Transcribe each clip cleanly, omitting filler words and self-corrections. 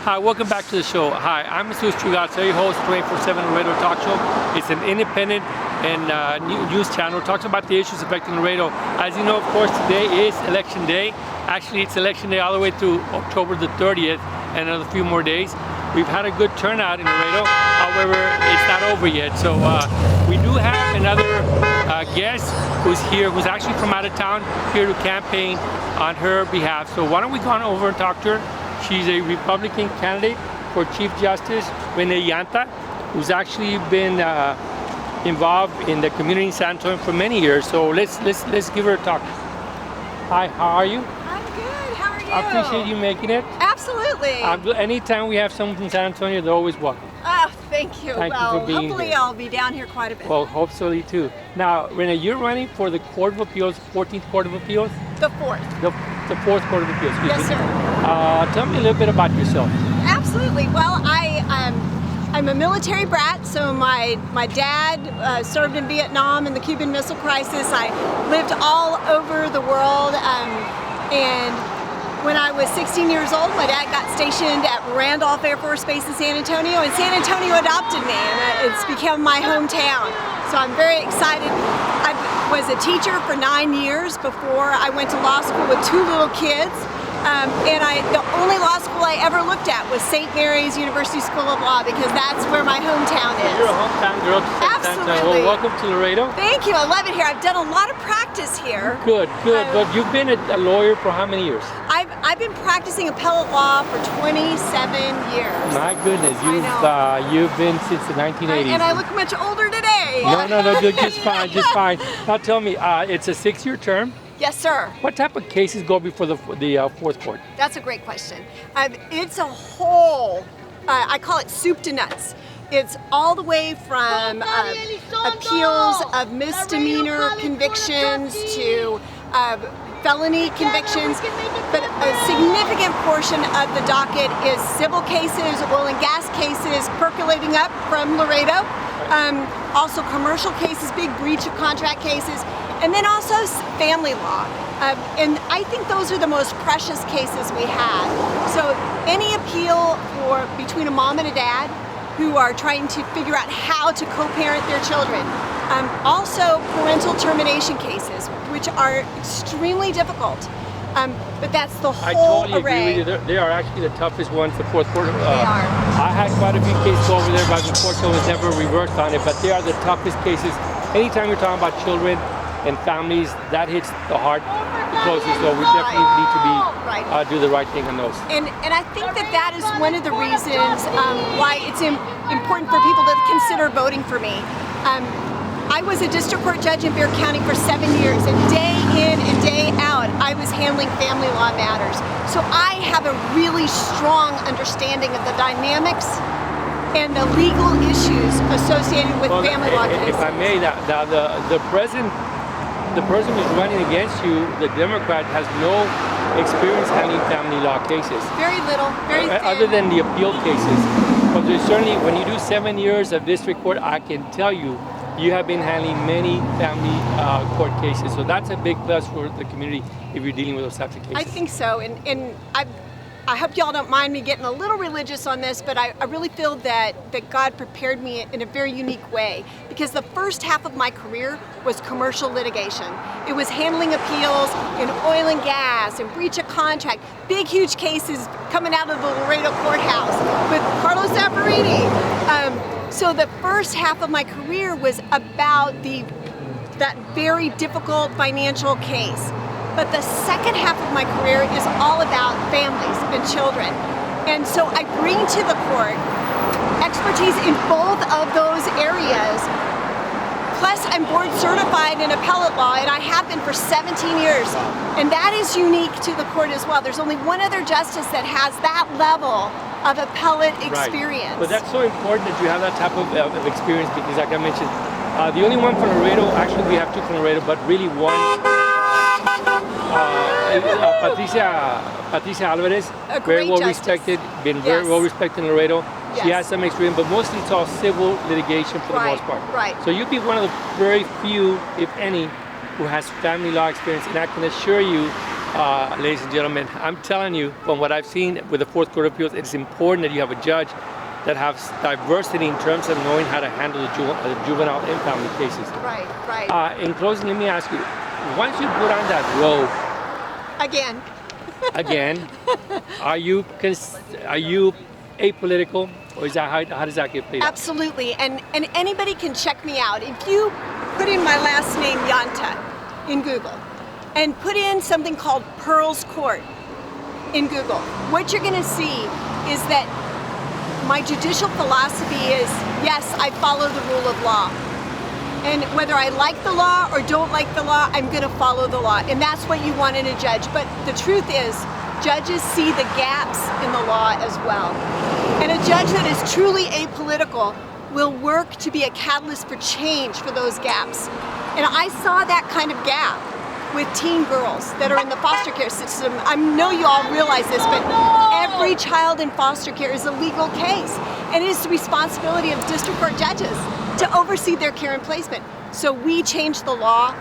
Hi, welcome back to the show. Hi, I'm Jesus Trugazza, your host, 24/7 Laredo Talk Show. It's an independent and news channel. It talks about the issues affecting Laredo. As you know, of course, today is election day. Actually, it's election day all the way through October the 30th and another few more days. We've had a good turnout in Laredo. However, it's not over yet. So we do have another guest who's here, who's actually from out of town, here to campaign on her behalf. So why don't we go on over and talk to her? She's a Republican candidate for Chief Justice, Renee Yanta, who's actually been involved in the community in San Antonio for many years. So let's give her a talk. Hi, how are you? I'm good. How are you? I appreciate you making it. Absolutely. Anytime we have someone from San Antonio, they're always welcome. Oh, thank you. Thank you for being hopefully here. I'll be down here quite a bit. Well, hopefully too. Now, Renee, you're running for the Court of Appeals, 14th Court of Appeals? The fourth. The 4th Court of Appeals. Yes, sir. Tell me a little bit about yourself. Absolutely. Well, I'm a military brat, so my dad served in Vietnam in the Cuban Missile Crisis. I lived all over the world, and when I was 16 years old, my dad got stationed at Randolph Air Force Base in San Antonio, and San Antonio adopted me, and it's become my hometown. So I'm very excited. I was a teacher for 9 years before I went to law school with 2 little kids. The only law school I ever looked at was St. Mary's University School of Law, because that's where my hometown is. You're a hometown girl. Absolutely. Well, welcome to Laredo. Thank you. I love it here. I've done a lot of practice here. Good. But you've been a lawyer for how many years? I've been practicing appellate law for 27 years. My goodness, you've been since the 1980s. And I look much older today. No, just fine. Now tell me, it's a 6-year term. Yes, sir. What type of cases go before the 4th Court? That's a great question. It's a whole, I call it soup to nuts. It's all the way from appeals of misdemeanor convictions to felony convictions, but a significant portion of the docket is civil cases, oil and gas cases percolating up from Laredo, also commercial cases, big breach of contract cases, and then also family law. And I think those are the most precious cases we have. So any appeal between a mom and a dad who are trying to figure out how to co-parent their children. Also parental termination cases, which are extremely difficult. But that's the whole I totally array. agree with you. They are actually the toughest ones, the 4th Court. They are. I had quite a few cases over there, but unfortunately was never reversed on it. But they are the toughest cases. Anytime you're talking about children and families, that hits the heart the closest. So we definitely need to do the right thing on those. And I think that is one of the reasons why it's important for people to consider voting for me. I was a district court judge in Webb County for 7 years, and day in and day out, I was handling family law matters. So I have a really strong understanding of the dynamics and the legal issues associated with family law cases. If I may, the person who's running against you, the Democrat, has no experience handling family law cases. Very little, very thin. Other than the appeal cases. But there's certainly, when you do 7 years of district court, I can tell you, you have been handling many family court cases. So that's a big plus for the community if you're dealing with those types of cases. I think so, and I hope y'all don't mind me getting a little religious on this, but I really feel that God prepared me in a very unique way, because the first half of my career was commercial litigation. It was handling appeals in oil and gas and breach of contract, big huge cases coming out of the Laredo courthouse with Carlos Zaffarini. So the first half of my career was about that very difficult financial case. But the second half of my career is all about families and children. And so I bring to the court expertise in both of those areas. Plus, I'm board certified in appellate law, and I have been for 17 years. And that is unique to the court as well. There's only one other justice that has that level of appellate experience. Right. But that's so important that you have that type of experience, because like I mentioned, the only one from Laredo, actually we have 2 from Laredo, but really one, Patricia Alvarez, very well respected, been very well respected in Laredo. She has some experience, but mostly it's all civil litigation for the most part. Right. So you'd be one of the very few, if any, who has family law experience, and I can assure you ladies and gentlemen, I'm telling you, from what I've seen with the Fourth Court of Appeals, it's important that you have a judge that has diversity in terms of knowing how to handle the juvenile and family cases. Right, right. In closing, let me ask you, once you put on that robe, again, are you apolitical, or is that how does that get played out? Absolutely, and anybody can check me out. If you put in my last name, Yanta, in Google, and put in something called Pearl's Court in Google, what you're gonna see is that my judicial philosophy is, yes, I follow the rule of law. And whether I like the law or don't like the law, I'm gonna follow the law. And that's what you want in a judge. But the truth is, judges see the gaps in the law as well. And a judge that is truly apolitical will work to be a catalyst for change for those gaps. And I saw that kind of gap with teen girls that are in the foster care system. I know you all realize this, but every child in foster care is a legal case. And it is the responsibility of district court judges to oversee their care and placement. So we changed the law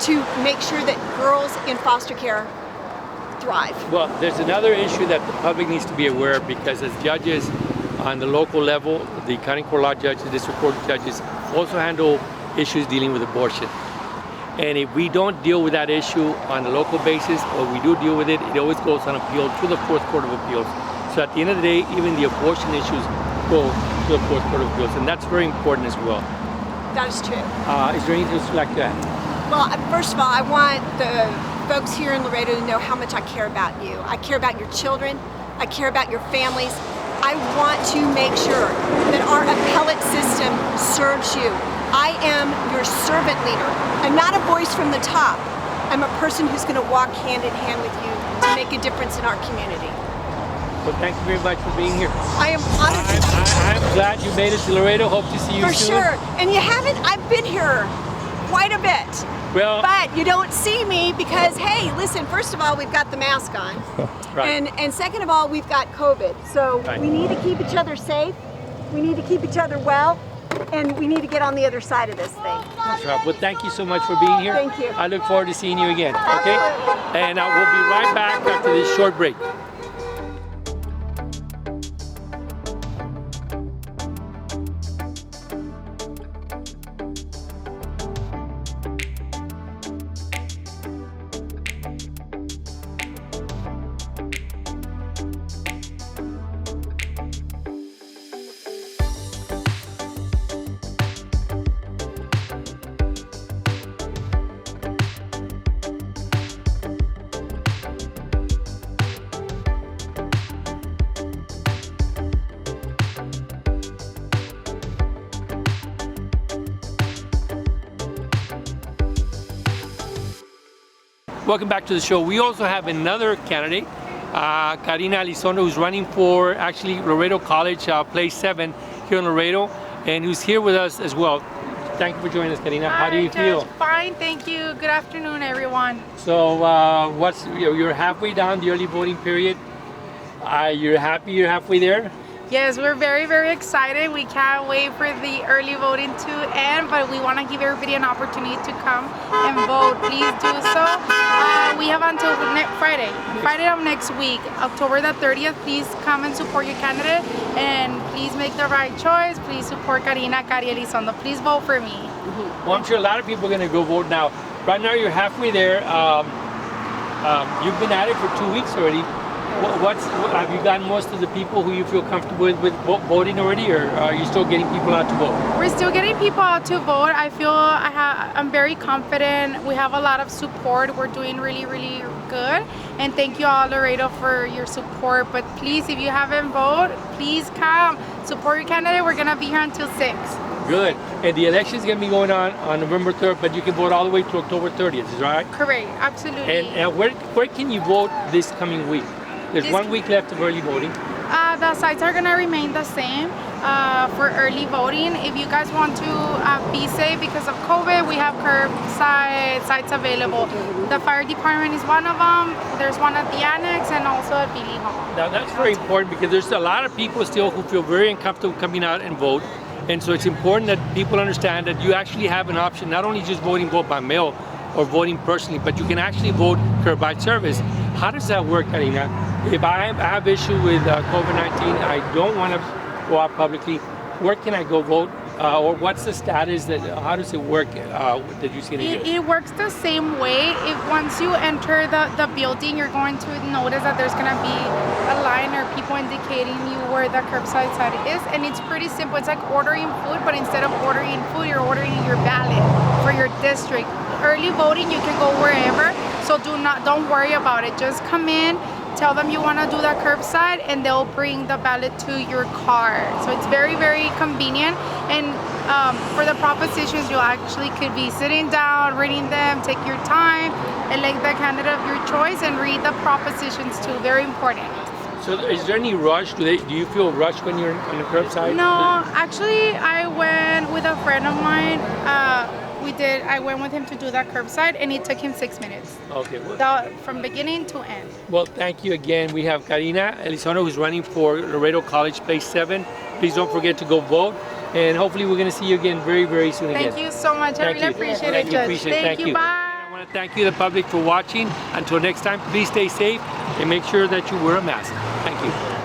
to make sure that girls in foster care thrive. Well, there's another issue that the public needs to be aware of, because as judges on the local level, the county court law judges, district court judges also handle issues dealing with abortion. And if we don't deal with that issue on a local basis, or we do deal with it, it always goes on appeal to the Fourth Court of Appeals. So at the end of the day, even the abortion issues go to the Fourth Court of Appeals, and that's very important as well. That is true. Is there anything else you'd like to add? Well, first of all, I want the folks here in Laredo to know how much I care about you. I care about your children. I care about your families. I want to make sure that our appellate system serves you. I am your servant leader. I'm not a voice from the top. I'm a person who's going to walk hand in hand with you to make a difference in our community. Well, thank you very much for being here. I am honored. I'm glad you made it to Laredo. Hope to see you soon. For soon. sure. And you haven't, I've been here quite a bit. Well, but you don't see me because, hey, listen, first of all, we've got the mask on. Right. And second of all, we've got COVID. So right. We need to keep each other safe. We need to keep each other well. And we need to get on the other side of this thing. That's right. Well, thank you so much for being here. Thank you. I look forward to seeing you again. Okay? And we'll be right back after this short break. Welcome back to the show. We also have another candidate, Karina Elizondo, who's running for actually Laredo College, place 7 here in Laredo, and who's here with us as well. Thank you for joining us, Karina. How do you feel? Fine, thank you. Good afternoon, everyone. So, you're halfway down the early voting period. You're happy you're halfway there? Yes, we're very, very excited. We can't wait for the early voting to end, but we want to give everybody an opportunity to come and vote. Please do so. We have until Friday of next week, October the 30th. Please come and support your candidate, and please make the right choice. Please support Karina Elizondo. Please vote for me. Well, I'm sure a lot of people are going to go vote now. Right now, you're halfway there. You've been at it for 2 weeks already. Have you gotten most of the people who you feel comfortable with voting already, or are you still getting people out to vote? We're still getting people out to vote. I feel I'm very confident. We have a lot of support. We're doing really, really good. And thank you all, Laredo, for your support. But please, if you haven't voted, please come. Support your candidate. We're going to be here until 6. Good. And the election is going to be going on November 3rd, but you can vote all the way to October 30th, is that right? Correct. Absolutely. And where can you vote this coming week? There's 1 week left of early voting. The sites are going to remain the same for early voting. If you guys want to be safe because of COVID, we have curbside sites available. The fire department is one of them. There's one at the annex and also at Billy Hall. Now that's very important because there's a lot of people still who feel very uncomfortable coming out and vote. And so it's important that people understand that you actually have an option, not only just vote by mail, or voting personally, but you can actually vote curbside service. How does that work, Karina? If I have issue with COVID-19, I don't want to go out publicly, where can I go vote? Or what's the status? How does it work that you see it works the same way. If once you enter the building, you're going to notice that there's going to be a line or people indicating you where the curbside side is, and it's pretty simple. It's like ordering food, but instead of ordering food, you're ordering your ballot for your district. Early voting, you can go wherever, so don't worry about it. Just come in, tell them you want to do that curbside, and they'll bring the ballot to your car. So it's very, very convenient. And for the propositions, you actually could be sitting down, reading them, take your time, elect the candidate of your choice, and read the propositions too. Very important. So is there any rush? Do you feel rushed when you're on the curbside? No, actually, I went with a friend of mine. I went with him to do that curbside, and it took him 6 minutes. Okay. Well, from beginning to end. Well, thank you again. We have Karina Elizondo, who's running for Laredo College Place 7. Please don't forget to go vote, and hopefully we're going to see you again very, very soon again. Thank you so much. I really appreciate it, Judge. Thank you. Bye. I want to thank you, the public, for watching. Until next time, please stay safe and make sure that you wear a mask. Thank you.